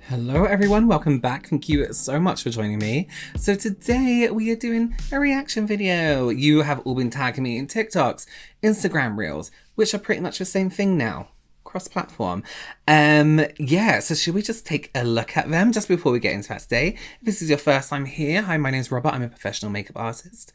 Hello everyone, welcome back. Thank you so much for joining me. So today we are doing a reaction video. You have all been tagging me in TikToks, Instagram Reels, which are pretty much the same thing now. Cross-platform. So should we just take a look at them just before we get into that today? If this is your first time here, hi, my name's Robert. I'm a professional makeup artist.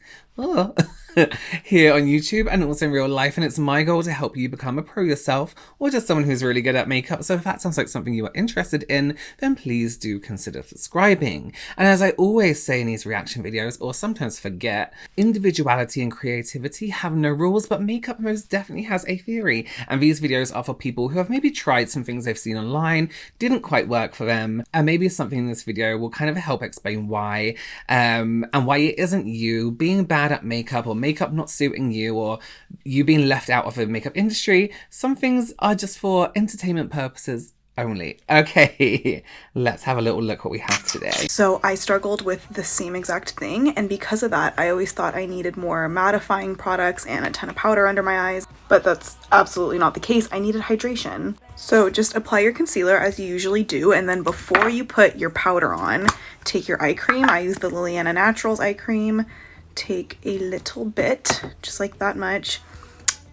Here on YouTube and also in real life, and it's my goal to help you become a pro yourself or just someone who's really good at makeup. So if that sounds like something you are interested in, then please do consider subscribing. And as I always say in these reaction videos, or sometimes forget, individuality and creativity have no rules, but makeup most definitely has a theory. And these videos are for people who have maybe tried some things they've seen online, didn't quite work for them, and maybe something in this video will kind of help explain why, and why it isn't you being bad at makeup or makeup not suiting you or you being left out of the makeup industry. Some things are just for entertainment purposes only. Okay, let's have a little look what we have today. So I struggled with the same exact thing, and because of that I always thought I needed more mattifying products and a ton of powder under my eyes, but that's absolutely not the case. I needed hydration. So just apply your concealer as you usually do, and then before you put your powder on, take your eye cream. I use the Liliana Naturals eye cream. Take a little bit, just like that much,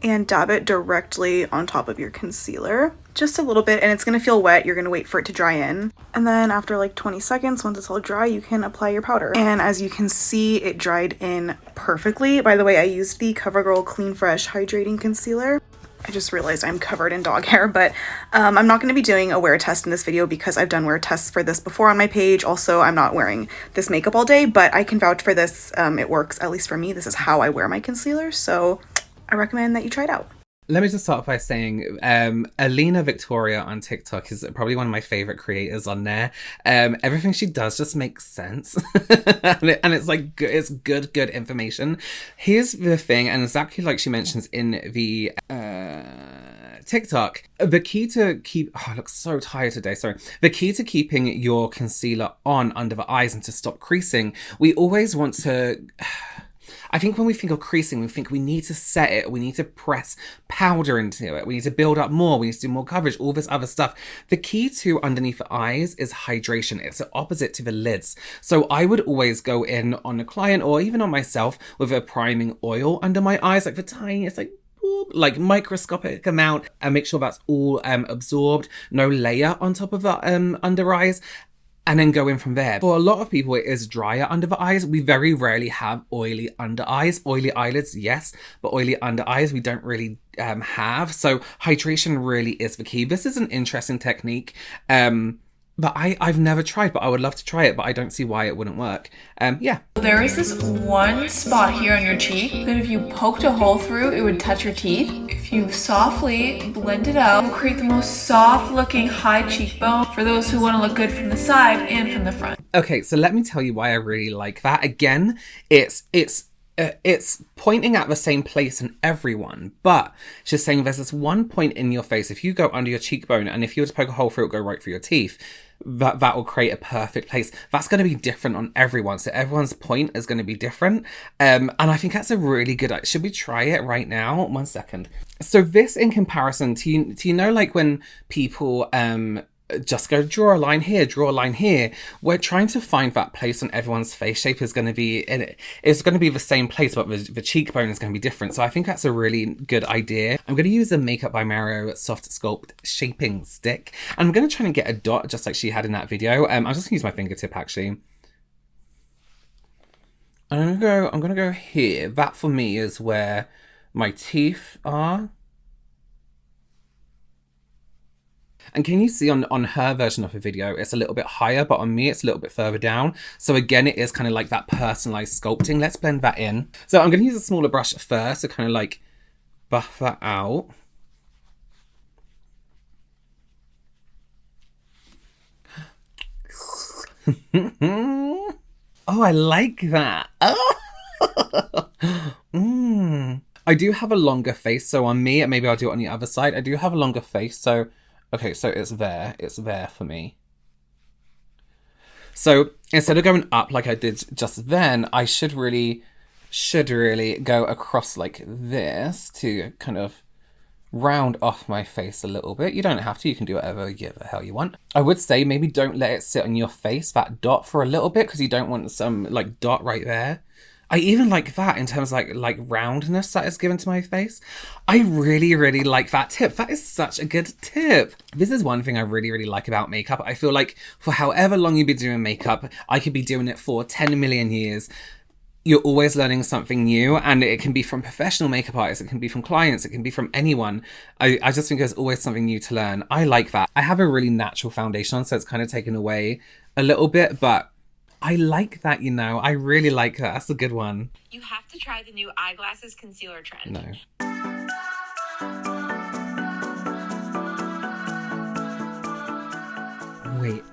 and dab it directly on top of your concealer. Just a little bit, and it's gonna feel wet. You're gonna wait for it to dry in. And then after like 20 seconds, once it's all dry, you can apply your powder. And as you can see, it dried in perfectly. By the way, I used the CoverGirl Clean Fresh Hydrating Concealer. I just realized I'm covered in dog hair, but I'm not going to be doing a wear test in this video because I've done wear tests for this before on my page. Also, I'm not wearing this makeup all day, but I can vouch for this. It works, at least for me. This is how I wear my concealer, so I recommend that you try it out. Let me just start by saying Alina Victoria on TikTok is probably one of my favorite creators on there. Everything she does just makes sense. and it's like, it's good information. Here's the thing, and exactly like she mentions in the TikTok, the key to I look so tired today, sorry. The key to keeping your concealer on under the eyes and to stop creasing, we always want to... I think when we think of creasing, we think we need to set it, we need to press powder into it, we need to build up more, we need to do more coverage, all this other stuff. The key to underneath the eyes is hydration. It's the opposite to the lids. So I would always go in on a client or even on myself with a priming oil under my eyes, like the tiniest, like microscopic amount, and make sure that's all absorbed, no layer on top of the under eyes. And then go in from there. For a lot of people, it is drier under the eyes. We very rarely have oily under eyes. Oily eyelids, yes, but oily under eyes, we don't really have. So hydration really is the key. This is an interesting technique. But I've never tried, but I would love to try it, but I don't see why it wouldn't work. Yeah. There is this one spot here on your cheek that if you poked a hole through, it would touch your teeth. If you softly blend it out, it will create the most soft looking high cheekbone for those who want to look good from the side and from the front. Okay, so let me tell you why I really like that. Again, it's pointing at the same place in everyone, but she's saying there's this one point in your face. If you go under your cheekbone and if you were to poke a hole through it, go right through your teeth, that will create a perfect place. That's going to be different on everyone. So everyone's point is going to be different. And I think that's a really good idea. Should we try it right now? 1 second. So this in comparison to, you know, like when people, just go draw a line here, draw a line here. We're trying to find that place on everyone's face shape is going to be in it. It's going to be the same place, but the cheekbone is going to be different. So I think that's a really good idea. I'm going to use the Makeup by Mario Soft Sculpt Shaping Stick. And I'm going to try and get a dot just like she had in that video. I'm just going to use my fingertip actually. And I'm going to go here. That for me is where my teeth are. And can you see on her version of the video, it's a little bit higher, but on me, it's a little bit further down. So again, it is kind of like that personalized sculpting. Let's blend that in. So I'm going to use a smaller brush first to kind of like buff that out. Oh, I like that. Oh. I do have a longer face. So on me, maybe I'll do it on the other side. I do have a longer face. So okay, so it's there for me. So instead of going up like I did just then, I should really go across like this to kind of round off my face a little bit. You don't have to, you can do whatever the hell you want. I would say maybe don't let it sit on your face, that dot, for a little bit, because you don't want some like dot right there. I even like that in terms of like roundness that is given to my face. I really, really like that tip. That is such a good tip. This is one thing I really, really like about makeup. I feel like for however long you've been doing makeup, I could be doing it for 10 million years. You're always learning something new, and it can be from professional makeup artists, it can be from clients, it can be from anyone. I just think there's always something new to learn. I like that. I have a really natural foundation on, so it's kind of taken away a little bit, but I like that, you know. I really like that. That's a good one. You have to try the new eyeglasses concealer trend. No.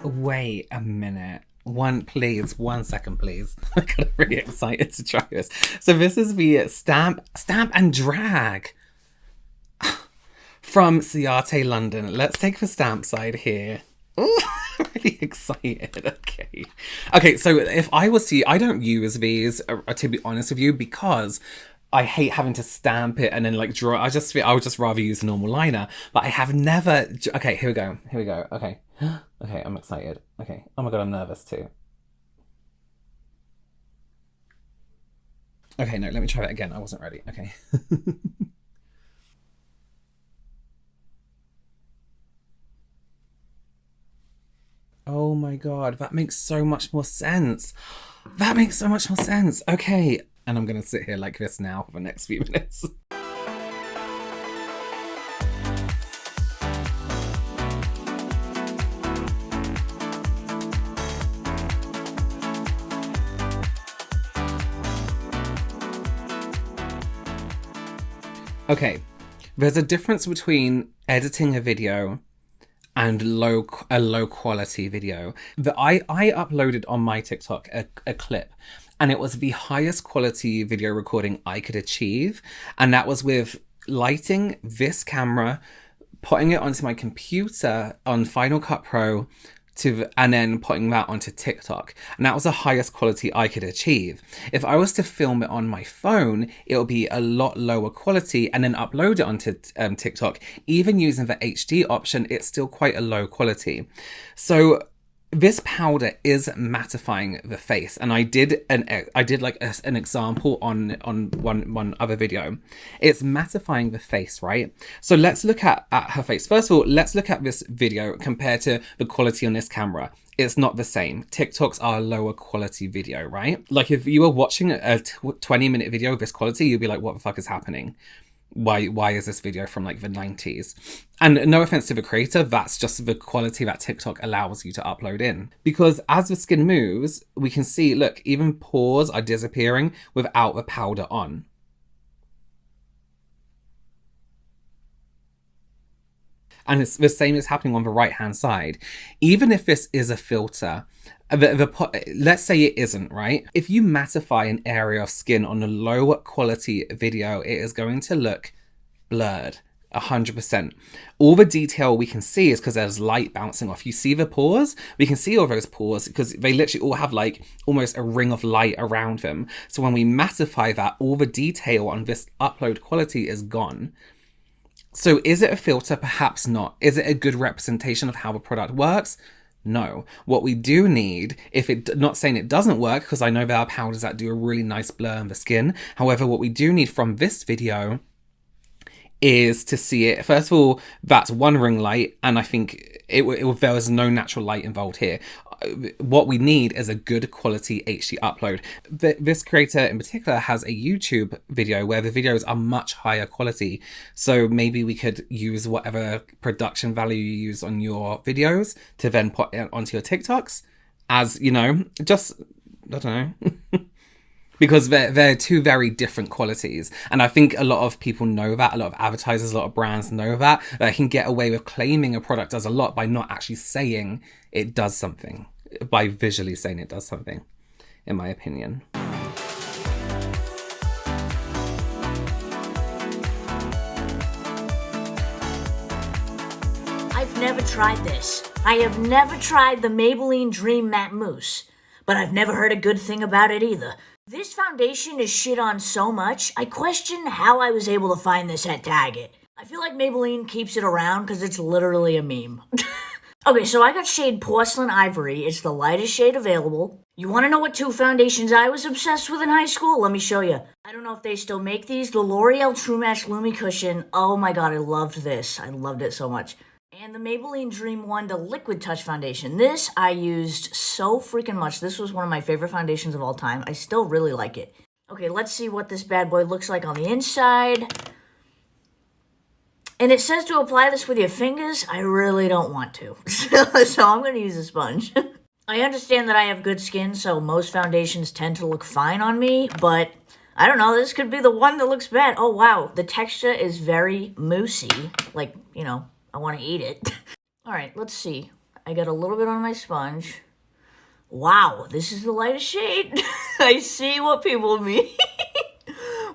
Wait a minute. One second, please. I got really excited to try this. So this is the Stamp and Drag from Ciate London. Let's take the stamp side here. Ooh, I'm really excited. Okay, so if I was to, I don't use these, to be honest with you, because I hate having to stamp it and then like draw. I would just rather use a normal liner. But I have never. Okay, here we go. Okay. Okay, I'm excited. Okay. Oh my god, I'm nervous too. Okay, no, let me try that again. I wasn't ready. Okay. Oh my god, that makes so much more sense. Okay, and I'm gonna sit here like this now for the next few minutes. Okay, there's a difference between editing a video and a low quality video. I uploaded on my TikTok a clip, and it was the highest quality video recording I could achieve, and that was with lighting this camera, putting it onto my computer on Final Cut Pro, and then putting that onto TikTok. And that was the highest quality I could achieve. If I was to film it on my phone, it'll be a lot lower quality, and then upload it onto TikTok. Even using the HD option, it's still quite a low quality. So this powder is mattifying the face, and I did like an example on one other video. It's mattifying the face, right? So let's look at her face. First of all, let's look at this video compared to the quality on this camera. It's not the same. TikToks are a lower quality video, right? Like if you were watching a 20-minute video of this quality, you'd be like, what the fuck is happening? Why is this video from like the 90s? And no offense to the creator, that's just the quality that TikTok allows you to upload in. Because as the skin moves, we can see, look, even pores are disappearing without the powder on. And it's the same is happening on the right hand side. Even if this is a filter, let's say it isn't, right? If you mattify an area of skin on a low quality video, it is going to look blurred, 100%. All the detail we can see is because there's light bouncing off. You see the pores? We can see all those pores because they literally all have like almost a ring of light around them. So when we mattify that, all the detail on this upload quality is gone. So is it a filter? Perhaps not. Is it a good representation of how the product works? No. What we do need, not saying it doesn't work, because I know there are powders that do a really nice blur on the skin. However, what we do need from this video is to see it. First of all, that's one ring light, and I think there was no natural light involved here. What we need is a good quality HD upload. This creator in particular has a YouTube video where the videos are much higher quality. So maybe we could use whatever production value you use on your videos to then put it onto your TikToks as, you know, just, I don't know. Because they're two very different qualities. And I think a lot of people know that, a lot of advertisers, a lot of brands know that. They can get away with claiming a product does a lot by not actually saying it does something, by visually saying it does something, in my opinion. I've never tried this. I have never tried the Maybelline Dream Matte Mousse, but I've never heard a good thing about it either. This foundation is shit on so much, I question how I was able to find this at Target. I feel like Maybelline keeps it around because it's literally a meme. Okay, so I got shade Porcelain Ivory. It's the lightest shade available. You want to know what 2 foundations I was obsessed with in high school? Let me show you. I don't know if they still make these. The L'Oreal True Match Lumi Cushion. Oh my god, I loved this. I loved it so much. And the Maybelline Dream Wonder Liquid Touch Foundation. This I used so freaking much. This was one of my favorite foundations of all time. I still really like it. Okay, let's see what this bad boy looks like on the inside. And it says to apply this with your fingers. I really don't want to. So I'm going to use a sponge. I understand that I have good skin, so most foundations tend to look fine on me, but I don't know, this could be the one that looks bad. Oh wow, the texture is very moussey. Like, you know, I want to eat it. Alright, let's see. I got a little bit on my sponge. Wow, this is the lightest shade. I see what people mean.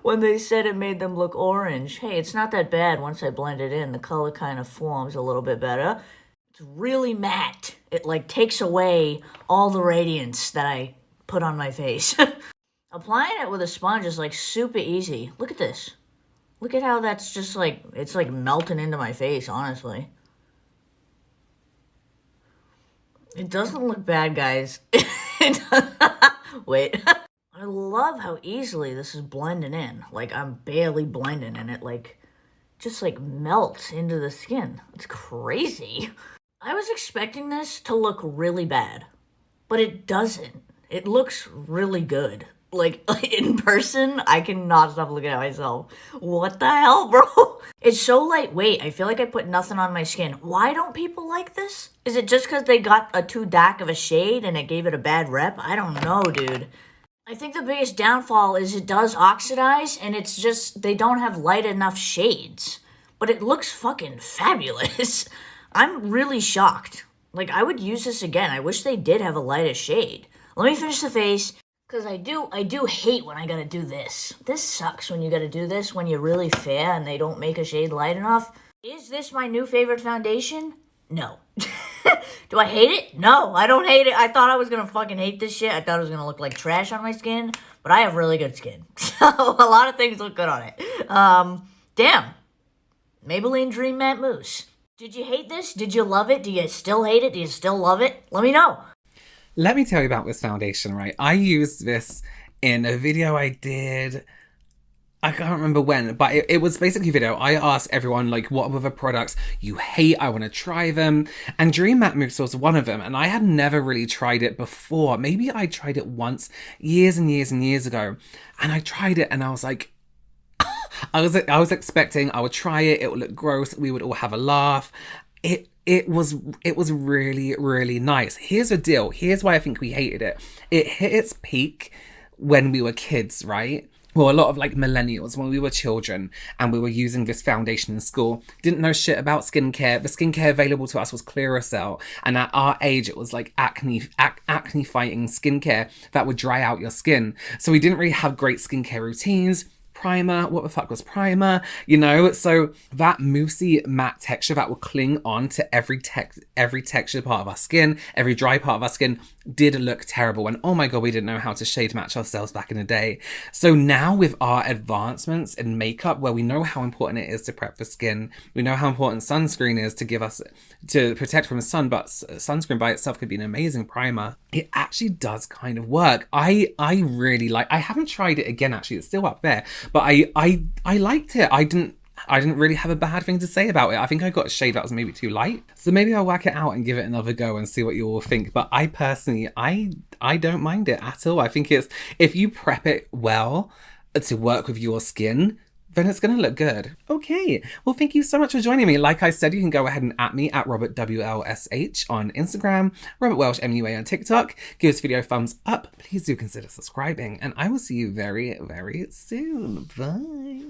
When they said it made them look orange. Hey, it's not that bad once I blend it in. The color kind of forms a little bit better. It's really matte. It like takes away all the radiance that I put on my face. Applying it with a sponge is like super easy. Look at this. Look at how that's just like, it's like melting into my face, honestly. It doesn't look bad, guys. Wait. I love how easily this is blending in. Like, I'm barely blending and it, like, just, like, melts into the skin. It's crazy. I was expecting this to look really bad, but it doesn't. It looks really good. Like, in person, I cannot stop looking at myself. What the hell, bro? It's so lightweight. I feel like I put nothing on my skin. Why don't people like this? Is it just because they got a too dark of a shade and it gave it a bad rep? I don't know, dude. I think the biggest downfall is it does oxidize, and it's just, they don't have light enough shades. But it looks fucking fabulous. I'm really shocked. Like, I would use this again. I wish they did have a lighter shade. Let me finish the face, because I do hate when I gotta do this. This sucks when you gotta do this when you're really fair and they don't make a shade light enough. Is this my new favorite foundation? No. Do I hate it? No, I don't hate it. I thought I was gonna fucking hate this shit. I thought it was gonna look like trash on my skin, but I have really good skin. So a lot of things look good on it. Damn. Maybelline Dream Matte Mousse. Did you hate this? Did you love it? Do you still hate it? Do you still love it? Let me know. Let me tell you about this foundation, right? I used this in a video I did, I can't remember when, but it was basically a video. I asked everyone, like, what other products you hate, I want to try them. And Dream Matte Mousse was one of them. And I had never really tried it before. Maybe I tried it once, years and years and years ago. And I tried it and I was like, I was expecting I would try it, it would look gross, we would all have a laugh. It was really, really nice. Here's the deal. Here's why I think we hated it. It hit its peak when we were kids, right? Well, a lot of like millennials, when we were children and we were using this foundation in school, didn't know shit about skincare. The skincare available to us was Clearasil. And at our age, it was like acne fighting skincare that would dry out your skin. So we didn't really have great skincare routines. Primer, what the fuck was primer, you know? So that moussey matte texture that will cling on to every textured part of our skin, every dry part of our skin, did look terrible. And oh my god, we didn't know how to shade match ourselves back in the day. So now with our advancements in makeup, where we know how important it is to prep for skin, we know how important sunscreen is to protect from the sun, but sunscreen by itself could be an amazing primer. It actually does kind of work. I really like, I haven't tried it again actually, it's still up there, but I liked it. I didn't really have a bad thing to say about it. I think I got a shade that was maybe too light. So maybe I'll whack it out and give it another go and see what you all think. But I personally, I don't mind it at all. I think it's, if you prep it well to work with your skin, then it's going to look good. Okay, well, thank you so much for joining me. Like I said, you can go ahead and at me at RobertWLSH on Instagram, Robert Welsh MUA on TikTok. Give this video a thumbs up. Please do consider subscribing, and I will see you very, very soon. Bye.